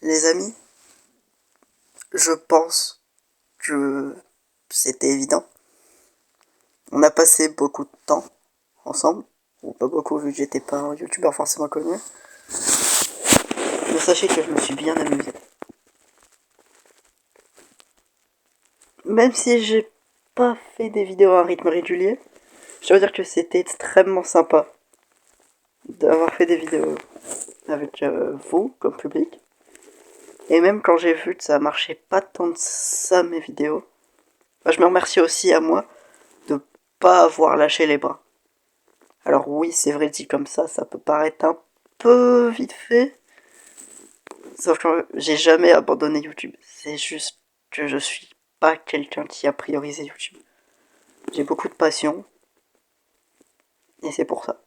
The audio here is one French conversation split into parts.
Les amis, je pense que c'était évident. On a passé beaucoup de temps ensemble. Bon, pas beaucoup vu que j'étais pas un youtubeur forcément connu. Mais sachez que je me suis bien amusé. Même si j'ai pas fait des vidéos à un rythme régulier, je dois dire que c'était extrêmement sympa d'avoir fait des vidéos avec vous comme public. Et même quand j'ai vu que ça marchait pas tant de ça mes vidéos, je me remercie aussi à moi de pas avoir lâché les bras. Alors oui, c'est vrai dit comme ça peut paraître un peu vite fait. Sauf que j'ai jamais abandonné YouTube. C'est juste que je suis pas quelqu'un qui a priorisé YouTube. J'ai beaucoup de passion. Et c'est pour ça.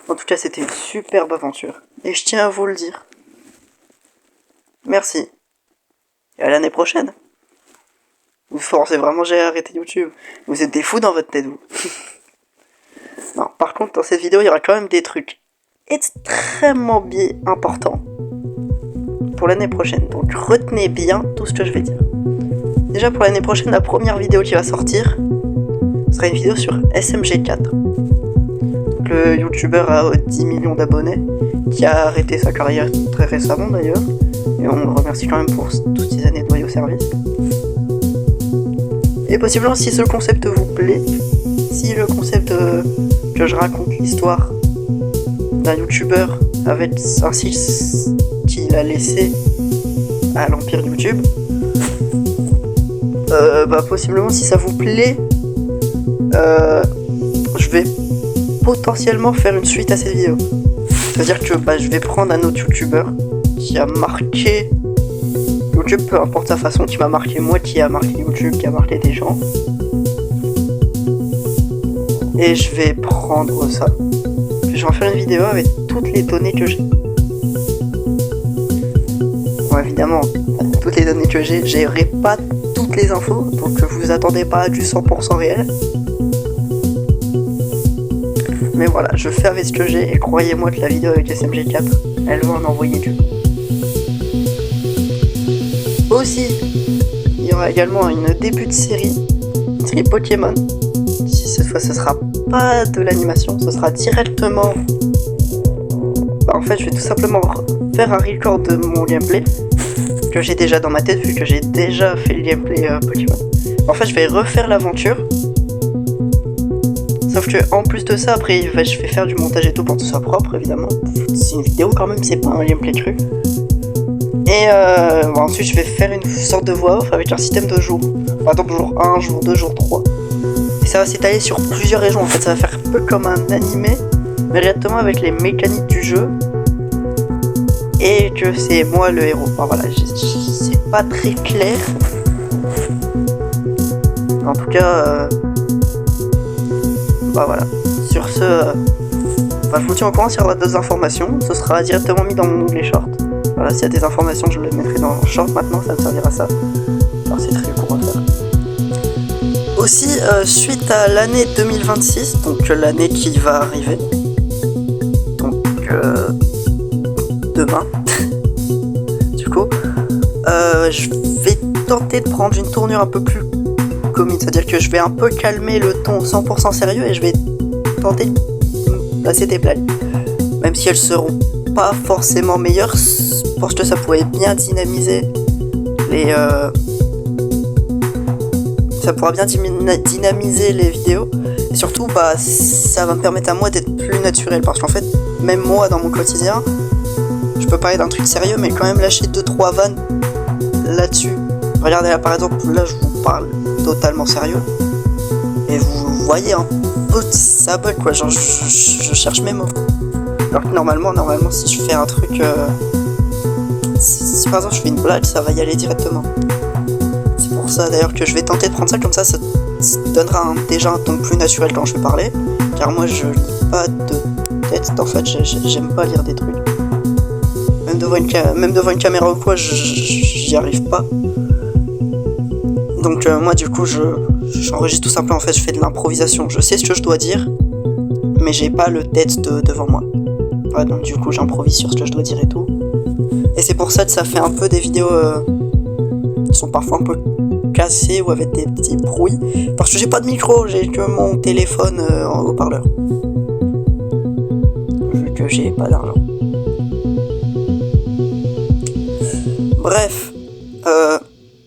En tout cas, c'était une superbe aventure. Et je tiens à vous le dire. Merci. Et à l'année prochaine. Vous forcez vraiment j'ai arrêté YouTube. Vous êtes des fous dans votre tête, vous. Non, par contre, dans cette vidéo, il y aura quand même des trucs extrêmement bien importants pour l'année prochaine. Donc retenez bien tout ce que je vais dire. Déjà pour l'année prochaine, la première vidéo qui va sortir sera une vidéo sur SMG4. Le youtubeur à 10 millions d'abonnés, qui a arrêté sa carrière très récemment d'ailleurs. Et on le remercie quand même pour toutes ces années de loyaux service. Et possiblement si ce concept vous plaît, si le concept que je raconte l'histoire d'un youtubeur avec un site qu'il a laissé à l'empire YouTube, possiblement si ça vous plaît, je vais potentiellement faire une suite à cette vidéo. C'est-à-dire que je vais prendre un autre youtubeur qui a marqué YouTube, peu importe sa façon, qui m'a marqué moi, qui a marqué YouTube, qui a marqué des gens. Et je vais prendre ça. Je vais en faire une vidéo avec toutes les données que j'ai. Bon, évidemment, toutes les données que j'aurai pas toutes les infos, donc vous attendez pas à du 100% réel. Mais voilà, je fais avec ce que j'ai et croyez-moi que la vidéo avec SMG4, elle va en envoyer du. Aussi, il y aura également une début de série Pokémon. Si cette fois ce sera pas de l'animation, ce sera directement. En fait, je vais tout simplement faire un record de mon gameplay que j'ai déjà dans ma tête vu que j'ai déjà fait le gameplay Pokémon. En fait, je vais refaire l'aventure. Sauf que en plus de ça, après, je vais faire du montage et tout pour que ce soit propre, évidemment. C'est une vidéo quand même, c'est pas un gameplay cru. Et ensuite, je vais faire une sorte de voix off avec un système de jours. Par exemple, jour 1, jour 2, jour 3. Et ça va s'étaler sur plusieurs régions. En fait, ça va faire un peu comme un animé, mais directement avec les mécaniques du jeu. Et que c'est moi le héros. Enfin, voilà, c'est pas très clair. En tout cas, voilà. Sur ce, je vous tiens au courant s'il y aura d'autres informations. Ce sera directement mis dans mon onglet short. Voilà, s'il y a des informations, je les mettrai dans le short maintenant, ça me servira à ça. Alors c'est très court à faire. Aussi, suite à l'année 2026, donc l'année qui va arriver, donc demain, du coup, je vais tenter de prendre une tournure un peu plus comique, c'est-à-dire que je vais un peu calmer le ton 100% sérieux et je vais tenter de placer des blagues, même si elles seront pas forcément meilleures, parce que ça pourrait bien dynamiser les ça pourra bien dynamiser les vidéos et surtout ça va me permettre à moi d'être plus naturel, parce qu'en fait même moi dans mon quotidien je peux parler d'un truc sérieux mais quand même lâcher 2-3 vannes là-dessus. Regardez là par exemple, là je vous parle totalement sérieux et vous voyez un peu ça bug quoi, genre je cherche mes mots. Alors que normalement si je fais un truc si par exemple je fais une blague, ça va y aller directement. C'est pour ça d'ailleurs que je vais tenter de prendre ça, comme ça donnera déjà un ton plus naturel quand je vais parler. Car moi je lis pas de texte, en fait j'aime pas lire des trucs. Même devant une caméra ou quoi, j'y arrive pas. Donc moi du coup j'enregistre tout simplement, en fait je fais de l'improvisation. Je sais ce que je dois dire, mais j'ai pas le texte devant moi. Ouais, donc du coup j'improvise sur ce que je dois dire et tout. Et c'est pour ça que ça fait un peu des vidéos qui sont parfois un peu cassées ou avec des petits bruits. Parce que j'ai pas de micro, j'ai que mon téléphone en haut-parleur. Vu que j'ai pas d'argent. Bref,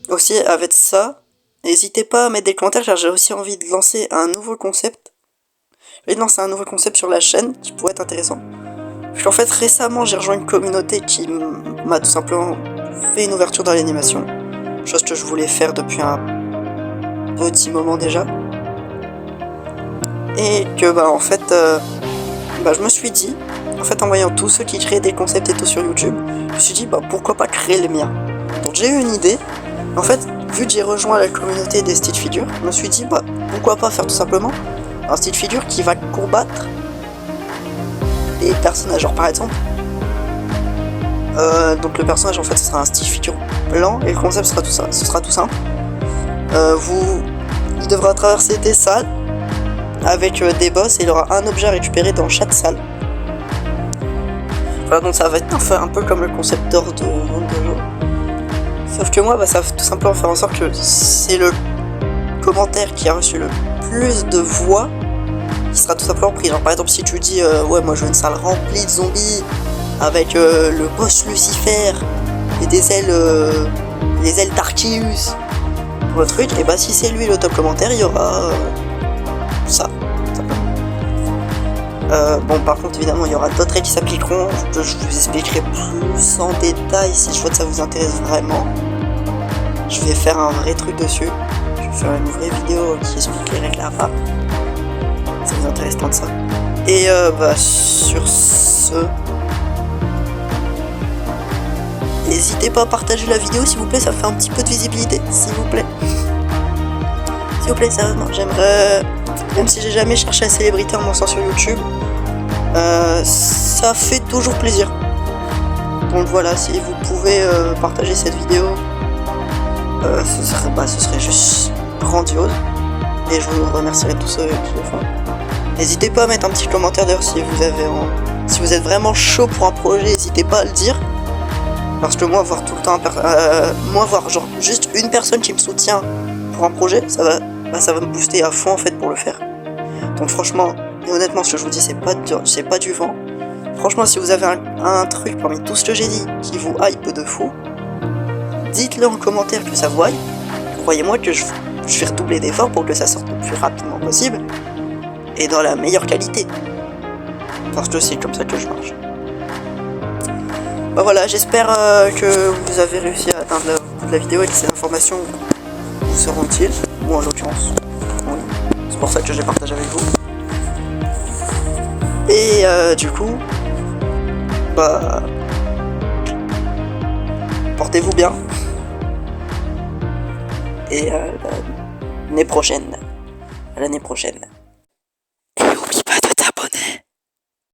aussi avec ça, n'hésitez pas à mettre des commentaires car j'ai aussi envie de lancer un nouveau concept. Je vais lancer un nouveau concept sur la chaîne qui pourrait être intéressant. Parce qu'en fait récemment j'ai rejoint une communauté qui m'a tout simplement fait une ouverture dans l'animation. Chose que je voulais faire depuis un petit moment déjà. Et que en fait je me suis dit, en fait en voyant tous ceux qui créaient des concepts et tout sur YouTube, je me suis dit pourquoi pas créer les miens. Donc j'ai eu une idée. En fait, vu que j'ai rejoint la communauté des Stitch Figures, je me suis dit pourquoi pas faire tout simplement un Stitch Figure qui va combattre des personnages. Genre par exemple, donc le personnage en fait ce sera un Stitch Figure blanc et le concept sera tout ça. Ce sera tout simple. Il devra traverser des salles avec des boss et il aura un objet à récupérer dans chaque salle. Voilà, donc ça va être un peu comme le concept d'or de jeu. Sauf que moi, ça va tout simplement faire en sorte que c'est le commentaire qui a reçu le plus de voix qui sera tout simplement pris. Genre par exemple si tu dis ouais moi je veux une salle remplie de zombies avec le boss Lucifer et des ailes les ailes d'Arceus pour le truc, et si c'est lui le top commentaire, il y aura ça. Bon par contre évidemment il y aura d'autres règles qui s'appliqueront, je vous expliquerai plus en détail si je vois que ça vous intéresse vraiment. Je vais faire un vrai truc dessus, je vais faire une vraie vidéo qui explique les règles à part. Ça vous intéresse tant de ça. Et sur ce, n'hésitez pas à partager la vidéo s'il vous plaît, ça fait un petit peu de visibilité, s'il vous plaît. S'il vous plaît, sérieusement, j'aimerais, même si j'ai jamais cherché la célébrité en me lançant sur YouTube, ça fait toujours plaisir. Donc voilà, si vous pouvez partager cette vidéo, ce serait juste grandiose. Et je vous remercierai tous ceux qui le font. N'hésitez pas à mettre un petit commentaire d'ailleurs si vous êtes vraiment chaud pour un projet, n'hésitez pas à le dire. Parce que moi voir tout le temps voir genre juste une personne qui me soutient pour un projet, ça va me booster à fond en fait pour le faire. Donc franchement, et honnêtement ce que je vous dis c'est pas du vent. Franchement si vous avez un truc parmi tout ce que j'ai dit qui vous hype de fou, dites-le en commentaire que ça vous hype. Croyez-moi que je vais redoubler d'efforts pour que ça sorte le plus rapidement possible et dans la meilleure qualité. Parce que c'est comme ça que je marche. Voilà, j'espère que vous avez réussi à atteindre la vidéo et que ces informations vous seront utiles. Moi en l'occurrence, oui. C'est pour ça que je les partage avec vous. Et du coup, portez-vous bien. Et l'année prochaine. À l'année prochaine.